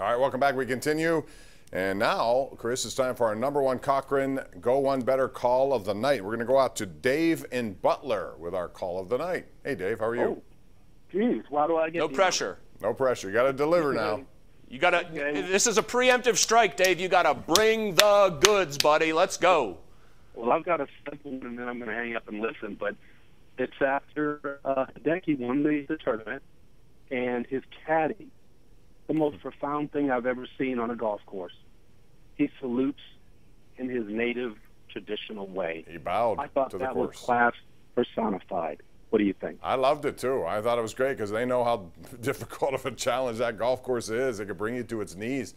All right, welcome back. We continue. And now, Chris, it's time for our #1 Cochrane Go One Better Call of the Night. We're going to go out to Dave in Butler with our call of the night. Hey, Dave, how are you? Oh, geez, why do I get no pressure? No pressure. You got to deliver now. You got to. This is a preemptive strike, Dave. You got to bring the goods, buddy. Let's go. Well, I've got a simple one, and then I'm going to hang up and listen. But it's after Hideki won the tournament, and his caddy, the most profound thing I've ever seen on a golf course. He salutes in his native traditional way. He bowed I thought to the that course. was class personified. What do you think? I loved it, too. I thought it was great because they know how difficult of a challenge that golf course is. It could bring you to its knees.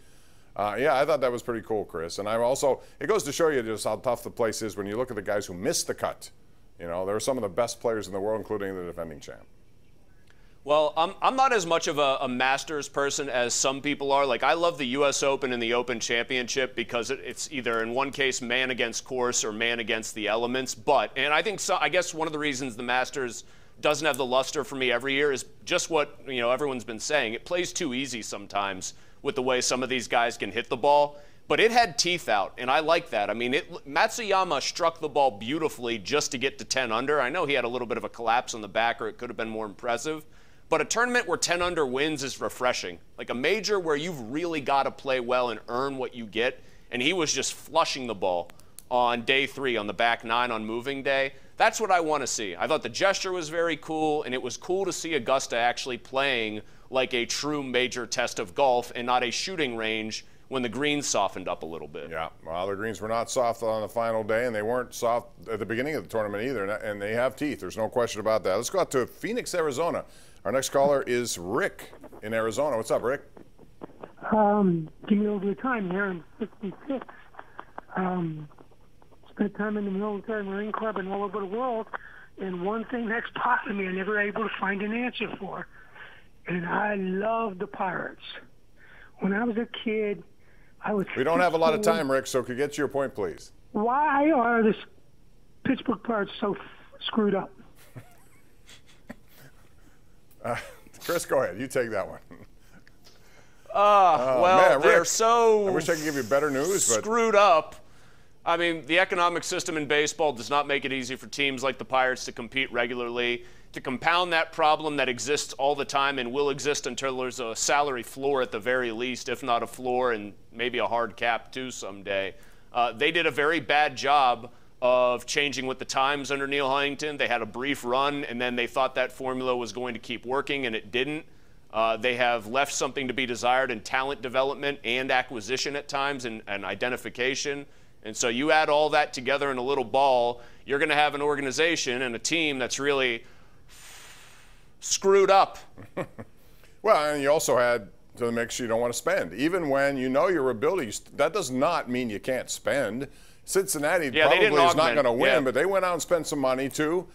Yeah, I thought that was pretty cool, Chris. And I also, it goes to show you just how tough the place is when you look at the guys who missed the cut. You know, they're some of the best players in the world, including the defending champ. Well, I'm not as much of a Masters person as some people are. Like, I love the U.S. Open and the Open Championship because it's either, in one case, man against course or man against the elements. And I think, I guess one of the reasons the Masters doesn't have the luster for me every year is just what, everyone's been saying. It plays too easy sometimes with the way some of these guys can hit the ball. But it had teeth out, and I like that. I mean, Matsuyama struck the ball beautifully just to get to 10 under. I know he had a little bit of a collapse on the back, or it could have been more impressive. But a tournament where 10 under wins is refreshing. Like a major where you've really got to play well and earn what you get. And he was just flushing the ball on day 3 on the back 9 on moving day. That's what I want to see. I thought the gesture was very cool, and it was cool to see Augusta actually playing like a true major test of golf and not a shooting range when the greens softened up a little bit. Yeah, well, the greens were not soft on the final day, and they weren't soft at the beginning of the tournament either, and they have teeth. There's no question about that. Let's go out to Phoenix, Arizona. Our next caller is Rick in Arizona. What's up, Rick? Give me over the time here in 66. Spent time in the military, Marine Corps, and all over the world. And one thing that's bothered me, I never able to find an answer for. And I love the Pirates. When I was a kid, I was. We don't have a lot of time, Rick, so could get to your point, please. Why are the Pittsburgh Pirates so screwed up? Chris, go ahead. You take that one. Well, man, they're Rick, so I wish I could give you better news, but screwed up. I mean, the economic system in baseball does not make it easy for teams like the Pirates to compete regularly. To compound that problem that exists all the time and will exist until there's a salary floor at the very least, if not a floor and maybe a hard cap too someday. They did a very bad job of changing with the times under Neil Huntington. They had a brief run, and then they thought that formula was going to keep working, and it didn't. They have left something to be desired in talent development and acquisition at times and identification. And so you add all that together in a little ball, you're going to have an organization and a team that's really screwed up. Well, and you also had to the mix you don't want to spend. Even when you know you're rebuilding, that does not mean you can't spend. Cincinnati probably is not going to win, but they went out and spent some money, too,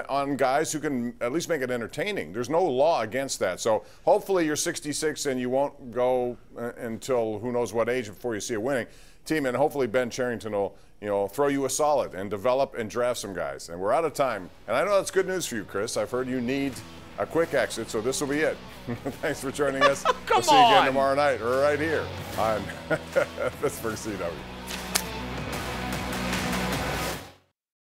on guys who can at least make it entertaining. There's no law against that. So hopefully you're 66 and you won't go until who knows what age before you see a winning team. And hopefully Ben Cherington will throw you a solid and develop and draft some guys. And we're out of time. And I know that's good news for you, Chris. I've heard you need a quick exit, so this will be it. Thanks for joining us. We'll see you again tomorrow night right here on Pittsburgh CW.